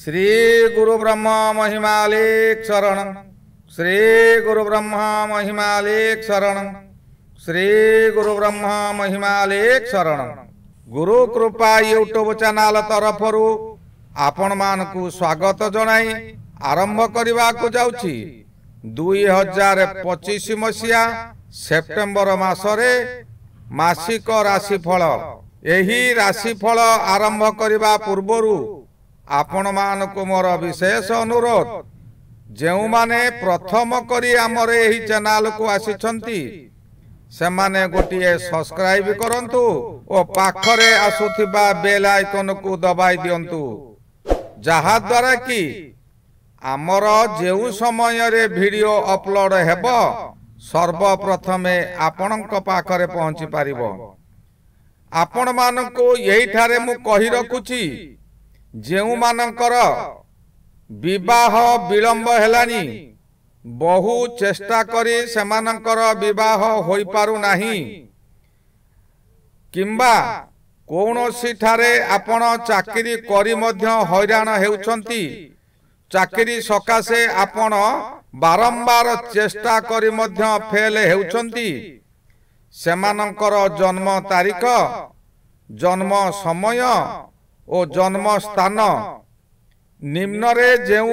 श्री गुरु ब्रह्मा महिमालेक शरण। श्री गुरु ब्रह्मा महिमालेक शरण। श्री गुरु ब्रह्मा महिमालेक शरण। गुरु कृपा यूट्यूब चैनल तरफरु आपण मानकु स्वागत जनाई आरंभ करने को जाउछि 2025 मसीहा सेप्टेम्बर मासरे मासिक राशिफल। एही राशिफल आरंभ करने पूर्वरु आपण मानकु मोर विशेष अनुरोध, जेउ माने प्रथम करी आमर एही चैनल को आसिछंती सेमाने गोटिए सब्सक्राइब करंतु ओ पाखरे आसुथिबा बेल आइकन को दबाई दियंतु, जहा द्वारा कि आमर जेउ समय रे वीडियो अपलोड हेबो सर्वप्रथमे आपणक पाखरे पहुंची पारिबो। आपण मानकु एही ठारे मु कहि रखुची, जेउ मानकर विवाह विलंब हेलानी, बहु चेष्टा करी सेमानकर विवाह होई पारु नाही, किंबा कौनसी ठारे आपण चाकरी करी मध्य हैरान हेउछंती, चाकरी सकाशे आपण बारंबार चेष्टा करी मध्य फेल हेउछंती, सेमानकर जन्म तारीख, जन्म समय ओ जन्म स्थान निम्न रे जेउ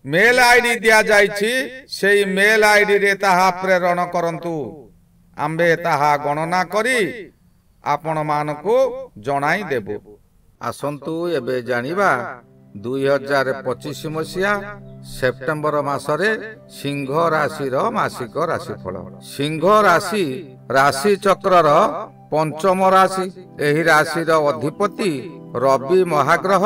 मेल आईडी दिया जाइछि सेई मेल आईडी रे ताहा प्रेरण करंतु। आम्बे ताहा गणना करी आपण मानकु जणाई देबु। आसंतु एबे जानिबा 2025 मसीहा सेप्टेम्बर मासरे सिंह राशि रो मासिक राशिफल। सिंह राशि राशि चक्रर पंचम राशि। एही राशि रो अधिपति रवि महाग्रह।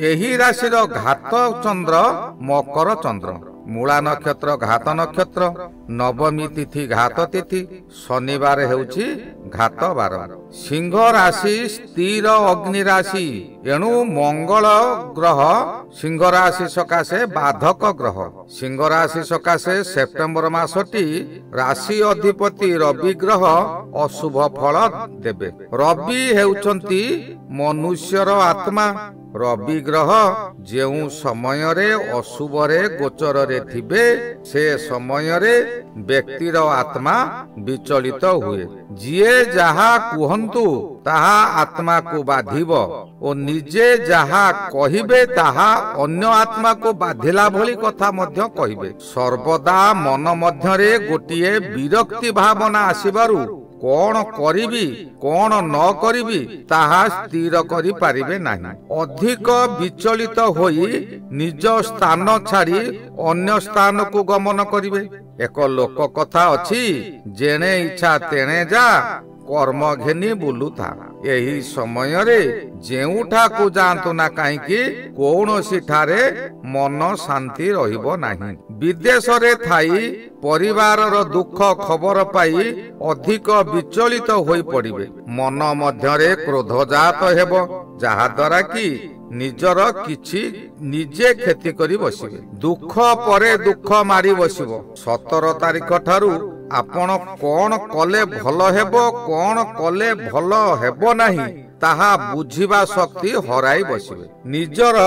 एही राशि रो घात चंद्र मकर चंद्र। मूला नक्षत्र घात नक्षत्र। नवमी तिथि घात तिथि। शनिवार हेउछि घात बार। सिंह राशि स्थिर अग्नि राशि, एणु मंगल ग्रह सिंह राशि सकाशे बाधक ग्रह। सिंह राशि सकाशे सेप्टेम्बर मासटी राशि अधिपति रवि ग्रह अशुभ फल देबे। रवि हेउछंती मनुष्यर आत्मा। रवि ग्रह जेउ समय रे अशुभ रे गोचर रे थिबे से समय रे व्यक्तिर आत्मा विचलित हुए। जिए जहा कुहंतु ताहा आत्मा को बाधिब ओ निजे जहा कहिबे ताहा अन्य आत्मा को बाधिला भली कथा मध्य कहिबे। सर्वदा मन मध्य रे गोटिए विरक्ति भावना आसीबारु कौन करिबी कौन न करिबी ताहा स्थिर करि पारिबे नाही। अधिक विचलित होई निज स्थान छाड़ी अन्य स्थान को गमन करिबे। एक लोक कथा अछि, जेणे इच्छा तेणे जा कर्म घेनी बुलुथा। यही समय रे जेउठा को जानतु ना काईकि कौनसी ठारे मन शांति रहिबो नाही। विदेश रे थाई परिवार रो दुख खबर पाई अधिक विचलित होई पड़िबे। मन मध्य रे क्रोध जात हेबो, जहा द्वारा कि निजर किछि निजे खेती करी बसिबे। दुख परे दुख मारी बसिबो। 17 तारिख ठारू आपण कौन कले भल हेबो कौन कले भल हेबो नाही ताहा बुझिबा शक्ति हराई बसिबे। निजर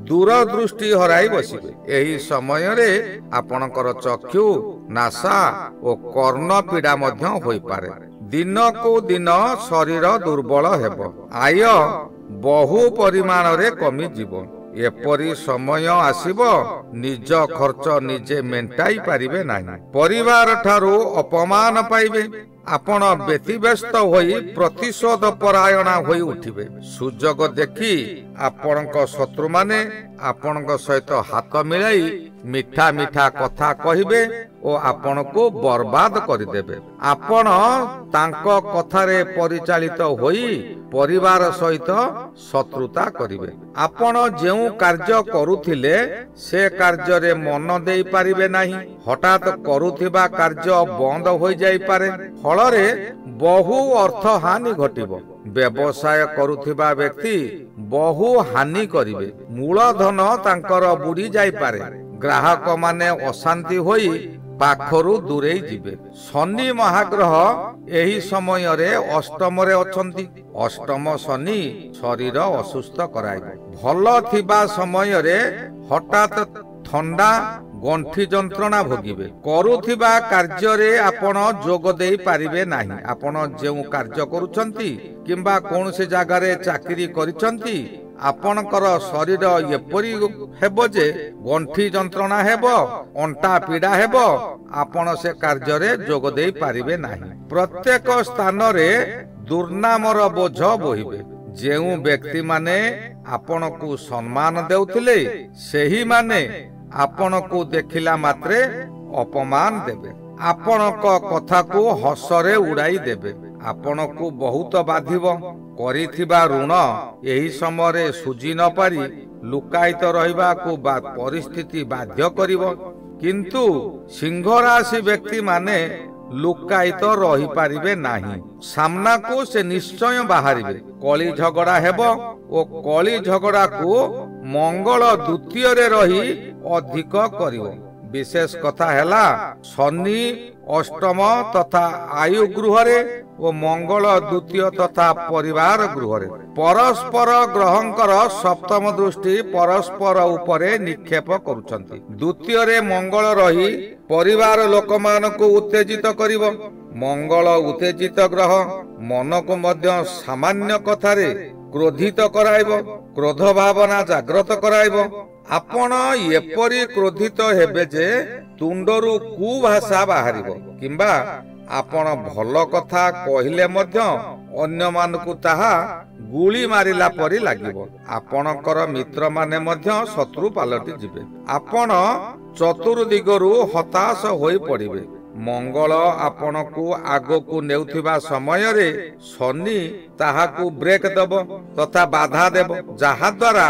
दूरदृष्टि हराई बसिबे। एही समय रे आपणकर चक्षु नासा ओ कर्ण पीड़ा मध्य होई पारे। दिन को दिन शरीर दुर्बल हेबो। आय बहु परिमाण रे कमी जीव। एपरी समय आसीबो निज खर्च निजे मेंटाई पारिबे नाही। परिवार ठारू अपमान पाइबे। आपण व्यतिव्यस्त होई प्रतिशोध परायणा होई उठिबे। सुजोग देखि आपणक शत्रु माने आपणक सहित हाथ मिलाई मिठा मिठा कथा कहिबे ओ आपण को बर्बाद करिदेबे। आपण तांको कथारे परिचालित होई परिवार सहित शत्रुता करिवे। आपण जेउ कार्य करुथिले से कार्य रे मन देई पारिबे नाही। हठात करुथिबा कार्य बंद होई जाई पारे, फलरे बहु अर्थ हानि घटिबो। व्यवसाय करुथिबा व्यक्ति बहु हानि करिवे। मूलधन तांकर बुड़ी जाई पारे। ग्राहक माने अशांति होई ପାଖରୁ ଦୂରେଇ ଯିବେ। ଶନି ମହାଗ୍ରହ ଏହି ସମୟରେ ଅଷ୍ଟମରେ ଅଛନ୍ତି। ଅଷ୍ଟମ ଶନି ଶରୀର ଅସୁସ୍ଥ କରାଇବ। ଭଲ ଥିବା ସମୟରେ ହଠାତ୍ ଥଣ୍ଡା ଗଣ୍ଠି ଯନ୍ତ୍ରଣା ଭୋଗିବେ। କରୁଥିବା କାର୍ଯ୍ୟରେ ଆପଣ ଯୋଗ ଦେଇ ପାରିବେ ନାହିଁ। ଆପଣ ଯେଉଁ କାର୍ଯ୍ୟ କରୁଛନ୍ତି କିମ୍ବା କୌଣସି ଜାଗାରେ ଚାକିରି କରିଛନ୍ତି, ଆପଣଙ୍କର ଶରୀର ଏପରି ହେବ ଯେ ଗଣ୍ଠି ଯନ୍ତ୍ରଣା ହେବ, ଅଣ୍ଟା ପୀଡ଼ା ହେବ, ଆପଣ ସେ କାର୍ଯ୍ୟରେ ଯୋଗ ଦେଇ ପାରିବେ ନାହିଁ। ପ୍ରତ୍ୟେକ ସ୍ଥାନରେ ଦୁର୍ନାମର ବୋଝ ବୋହିବେ। ଯେଉଁ ବ୍ୟକ୍ତିମାନେ ଆପଣଙ୍କୁ ସମ୍ମାନ ଦେଉଥିଲେ, ସେହିମାନେ ଆପଣଙ୍କୁ ଦେଖିଲା ମାତ୍ରେ ଅପମାନ ଦେବେ। ଆପଣଙ୍କ କଥାକୁ ହସରେ ଉଡାଇ ଦେବେ। ଆପଣଙ୍କୁ ବହୁତ ବାଧିବ। କରିଥିବା ଋଣ ଏହି ସମୟରେ ସୁଝି ନ ପାରି ଲୁକାୟିତ ରହିବାକୁ ପରିସ୍ଥିତି ବାଧ୍ୟ କରିବ। କିନ୍ତୁ ସିଂହ ରାଶି ବ୍ୟକ୍ତିମାନେ ଲୁକାୟିତ ରହିପାରିବେ ନାହିଁ। ସାମ୍ନାକୁ ସେ ନିଶ୍ଚୟ ବାହାରିବେ। କଳି ଝଗଡ଼ା ହେବ ଓ କଳି ଝଗଡ଼ାକୁ ମଙ୍ଗଳ ଦ୍ୱିତୀୟରେ ରହି ଅଧିକ କରିବ। ବିଶେଷ କଥା ହେଲା, ଶନି ଅଷ୍ଟମ ତଥା ଆୟୁ ଗୃହରେ ଓ ମଙ୍ଗଳ ଦ୍ୱିତୀୟ ତଥା ପରିବାର ଗୃହରେ। ପରସ୍ପର ଗ୍ରହଙ୍କର ସପ୍ତମ ଦୃଷ୍ଟି ପରସ୍ପର ଉପରେ ନିକ୍ଷେପ କରୁଛନ୍ତି। ଦ୍ୱିତୀୟରେ ମଙ୍ଗଳ ରହି ପରିବାର ଲୋକମାନଙ୍କୁ ଉତ୍ତେଜିତ କରିବ। ମଙ୍ଗଳ ଉତ୍ତେଜିତ ଗ୍ରହ ମନକୁ ମଧ୍ୟ ସାମାନ୍ୟ କଥାରେ କ୍ରୋଧିତ କରାଇବ। କ୍ରୋଧ ଭାବନା ଜାଗ୍ରତ କରାଇବ। ଆପଣ ଏପରି କ୍ରୋଧିତ ହେବେ ଯେ ତୁଣ୍ଡରୁ କୁଭାଷା ବାହାରିବ, କିମ୍ବା ଆପଣ ଭଲ କଥା କହିଲେ ମଧ୍ୟ ଅନ୍ୟମାନଙ୍କୁ ତାହା ଗୁଳି ମାରିଲା ପରି ଲାଗିବ। ଆପଣଙ୍କର ମିତ୍ରମାନେ ମଧ୍ୟ ଶତ୍ରୁ ପାଲଟି ଯିବେ। ଆପଣ ଚତୁର୍ଦିଗରୁ ହତାଶ ହୋଇ ପଡ଼ିବେ। ମଙ୍ଗଳ ଆପଣଙ୍କୁ ଆଗକୁ ନେଉଥିବା ସମୟରେ ଶନି ତାହାକୁ ବ୍ରେକ୍ ଦେବ ତଥା ବାଧା ଦେବ, ଯାହାଦ୍ୱାରା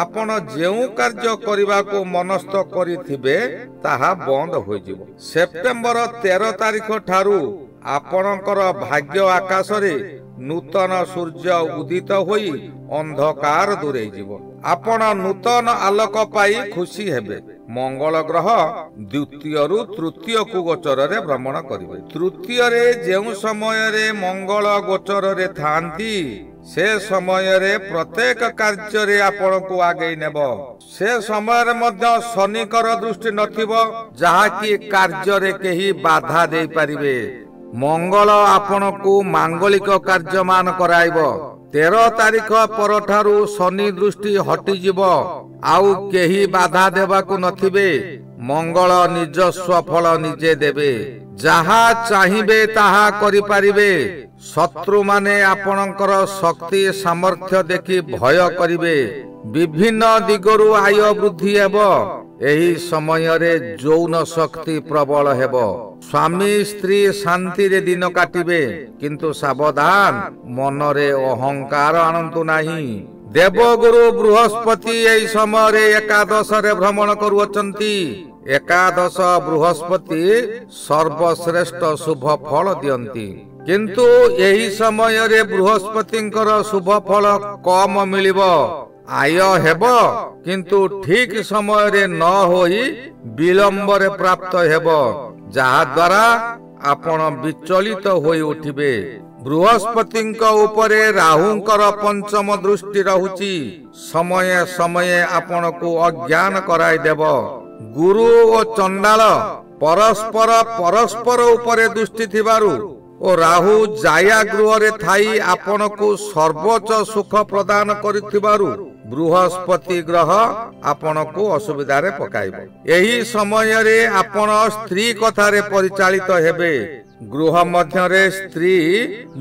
ଆପଣ ଯେଉଁ କାର୍ଯ୍ୟ କରିବାକୁ ମନସ୍ଥ କରିଥିବେ ତାହା ବନ୍ଦ ହୋଇଯିବ। ସେପ୍ଟେମ୍ବର 13 ତାରିଖ ଠାରୁ ଆପଣଙ୍କର ଭାଗ୍ୟ ଆକାଶରେ ନୂତନ ସୂର୍ଯ୍ୟ ଉଦିତ ହୋଇ ଅନ୍ଧକାର ଦୂରେଇଯିବ। ଆପଣ ନୂତନ ଆଲୋକ ପାଇ ଖୁସି ହେବେ। ମଙ୍ଗଳ ଗ୍ରହ ଦ୍ୱିତୀୟରୁ ତୃତୀୟକୁ ଗୋଚରରେ ଭ୍ରମଣ କରିବେ। ତୃତୀୟରେ ଯେଉଁ ସମୟରେ ମଙ୍ଗଳ ଗୋଚରରେ ଥାନ୍ତି, ସେ ସମୟରେ ପ୍ରତ୍ୟେକ କାର୍ଯ୍ୟରେ ଆପଣଙ୍କୁ ଆଗେଇ ନେବ। ସେ ସମୟରେ ମଧ୍ୟ ଶନିଙ୍କର ଦୃଷ୍ଟି ନଥିବ, ଯାହାକି କାର୍ଯ୍ୟରେ କେହି ବାଧା ଦେଇପାରିବେ। ମଙ୍ଗଳ ଆପଣଙ୍କୁ ମାଙ୍ଗଳିକ କାର୍ଯ୍ୟମାନ କରାଇବ। 13 ତାରିଖ ପରଠାରୁ ଶନି ଦୃଷ୍ଟି ହଟିଯିବ। ଆଉ କେହି ବାଧା ଦେବାକୁ ନଥିବେ। ମଙ୍ଗଳ ନିଜସ୍ୱ ଫଳ ନିଜେ ଦେବେ। ଯାହା ଚାହିଁବେ ତାହା କରିପାରିବେ। ଶତ୍ରୁମାନେ ଆପଣଙ୍କର ଶକ୍ତି ସାମର୍ଥ୍ୟ ଦେଖି ଭୟ କରିବେ। ବିଭିନ୍ନ ଦିଗରୁ ଆୟ ବୃଦ୍ଧି ହେବ। ଏହି ସମୟରେ ଯୌନ ଶକ୍ତି ପ୍ରବଳ ହେବ। ସ୍ୱାମୀ ସ୍ତ୍ରୀ ଶାନ୍ତିରେ ଦିନ କାଟିବେ। କିନ୍ତୁ ସାବଧାନ, ମନରେ ଅହଙ୍କାର ଆଣନ୍ତୁ ନାହିଁ। ଦେବଗୁରୁ ବୃହସ୍ପତି ଏହି ସମୟରେ ଏକାଦଶରେ ଭ୍ରମଣ କରୁଅଛନ୍ତି। ଏକାଦଶ ବୃହସ୍ପତି ସର୍ବଶ୍ରେଷ୍ଠ ଶୁଭ ଫଳ ଦିଅନ୍ତି। କିନ୍ତୁ ଏହି ସମୟରେ ବୃହସ୍ପତିଙ୍କର ଶୁଭ ଫଳ କମ ମିଳିବ। ଆୟ ହେବ, କିନ୍ତୁ ଠିକ ସମୟରେ ନ ହୋଇ ବିଳମ୍ବରେ ପ୍ରାପ୍ତ ହେବ, ଯାହାଦ୍ୱାରା ଆପଣ ବିଚଳିତ ହୋଇ ଉଠିବେ। ବୃହସ୍ପତିଙ୍କ ଉପରେ ରାହୁଙ୍କର ପଞ୍ଚମ ଦୃଷ୍ଟି ରହୁଛି। ସମୟେ ସମୟେ ଆପଣଙ୍କୁ ଅଜ୍ଞାନ କରାଇଦେବ। ଗୁରୁ ଓ ଚଣ୍ଡାଳ ପରସ୍ପର ଉପରେ ଦୃଷ୍ଟି ଥିବାରୁ ଓ ରାହୁ ଜାୟା ଗୃହରେ ଥାଇ ଆପଣଙ୍କୁ ସର୍ବୋଚ୍ଚ ସୁଖ ପ୍ରଦାନ କରିଥିବାରୁ ବୃହସ୍ପତି ଗ୍ରହ ଆପଣଙ୍କୁ ଅସୁବିଧାରେ ପକାଇବ। ଏହି ସମୟରେ ଆପଣ ସ୍ତ୍ରୀ କଥାରେ ପରିଚାଳିତ ହେବେ। ଗୃହ ମଧ୍ୟରେ ସ୍ତ୍ରୀ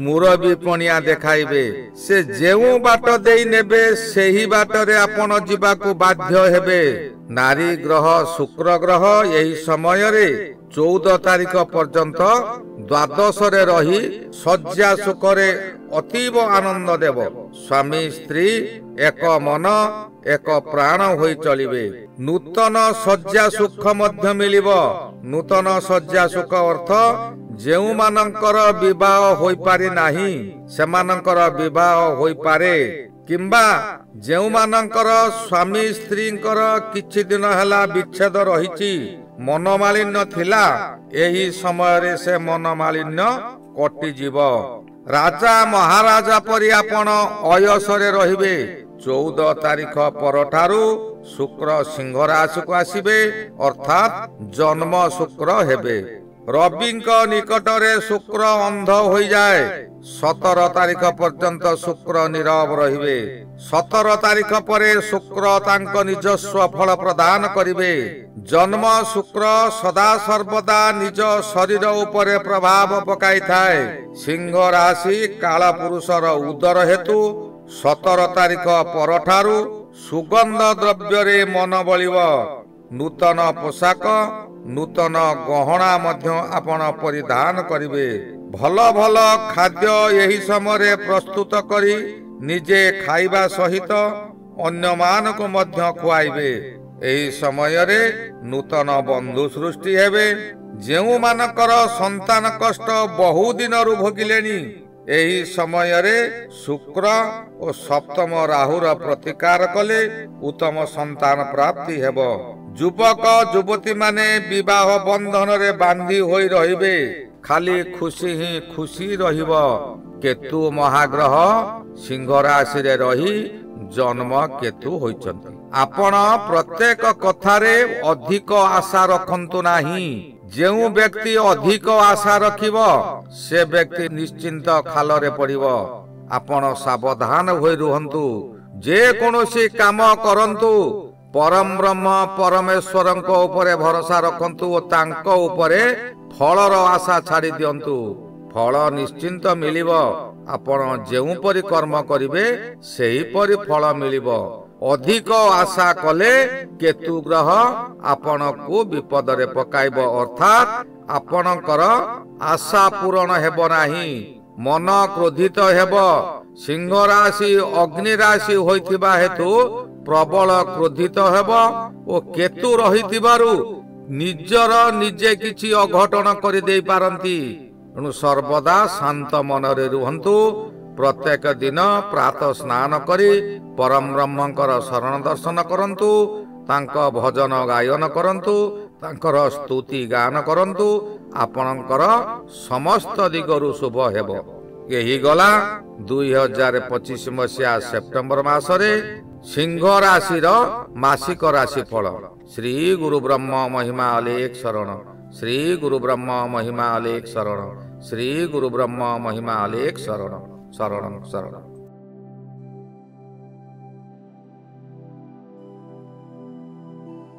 ମୁରବୀ ପଣିଆ ଦେଖାଇବେ। ସେ ଯେଉଁ ବାଟ ଦେଇ ନେବେ ସେହି ବାଟରେ ଆପଣ ଯିବାକୁ ବାଧ୍ୟ ହେବେ। ନାରୀ ଗ୍ରହ ଶୁକ୍ର ଗ୍ରହ ଏହି ସମୟରେ 14 ତାରିଖ ପର୍ଯ୍ୟନ୍ତ ଦ୍ୱାଦଶରେ ରହି ଶଯ୍ୟା ସୁଖରେ ଅତୀବ ଆନନ୍ଦ ଦେବ। ସ୍ୱାମୀ ସ୍ତ୍ରୀ ଏକ ମନ ଏକ ପ୍ରାଣ ହୋଇ ଚଳିବେ। ନୂତନ ଶଯ୍ୟା ସୁଖ ମଧ୍ୟ ମିଳିବ। ନୂତନ ଶଯ୍ୟା ସୁଖ ଅର୍ଥ ଯେଉଁମାନଙ୍କର ବିବାହ ହୋଇପାରି ନାହିଁ ସେମାନଙ୍କର ବିବାହ ହୋଇପାରେ, କିମ୍ବା ଯେଉଁମାନଙ୍କର ସ୍ୱାମୀ ସ୍ତ୍ରୀଙ୍କର କିଛି ଦିନ ହେଲା ବିଚ୍ଛେଦ ରହିଛି, मनोमालिन्य थिला एही समय से मनोमालिन्य कटिजिव। राजा महाराजा परि आपण अयसरे रहिबे। 14 तारिख परठारु शुक्र सिंह राशि को आसिबे अर्थात जन्म शुक्र हेबे। रविंक निकटरे शुक्र अंध हो जाए। 17 तारिख पर्यंत शुक्र नीरव रहिबे। 17 तारिख परे शुक्र तांक निजस्व फल प्रदान करिबे। जन्म शुक्र सदा सर्वदा निज शरीर उपरे प्रभाव पकाई थाए। सिंह राशि काल पुरुषर उदर हेतु 17 तारिख परठारु सुगंध द्रव्य रे मन बलिव। नूतन पोशाक नूतन गहना मध्य आपण परिधान करिवे। भल भल खाद्य यही समय प्रस्तुत करी निजे खाइबा सहित अन्य मान को मध्य खुआइबे। एही समय रे नूतन बंधु सृष्टि हेबे। जेउ मानकर संतान कष्ट बहु दिन रु भोगिलेनी एही समय रे शुक्र और सप्तम राहुर प्रतिकार कले उत्तम संतान प्राप्ति हेबो। युवक युवती माने विवाह बंधन रे बांधी होई रहिबे। खाली खुशी ही खुशी रहिबो। केतु महाग्रह सिंह राशि रे रही जन्म केतु होइचंती। आपण प्रत्येक कथारे अधिक आशा रखंतु नाही। जेउ व्यक्ति अधिक आशा रखिब से व्यक्ति निश्चिंत खालरे पड़िब। आपण सावधान होई रुहंतु। जे कोनोसी काम करंतु परम ब्रह्म परमेश्वर को ऊपर भरोसा रखंतु और तांको ऊपरे फलर आशा छाड़ी दियंतु। फल निश्चिंत मिलिब। आपण जेउ परि कर्म करिवे सेही परि फल मिलिब। अधिक आशा कले केतु ग्रह आपण को विपद रे पकाइब अर्थात आपणकर आशा पूर्ण हेब नाही। मन क्रोधित हेब। सिंह राशि अग्नि राशि होइथिबा हेतु प्रबल क्रोधित हेब ओ केतु रहिथिबारु निजर निजे किछि अघटन करि देई पारंती। एणु सर्वदा शांत मनरे रुहंतु। प्रत्येक दिन प्रातः स्नान करी परम ब्रह्मंकर शरण दर्शन करंतु। तांक भजन गायन करंतु। तांकर स्तुति गान करंतु। आपणकर समस्त दिगरु शुभ हेबो। यही गला 2025 मसीहा सेप्टेम्बर मासरे सिंह राशि मासिक राशि फल। श्री गुरु ब्रह्म महिमा अलेख शरण। श्री गुरु ब्रह्म महिमा अलेख शरण। श्री गुरु ब्रह्म महिमा अलेख शरण। शरण शरण।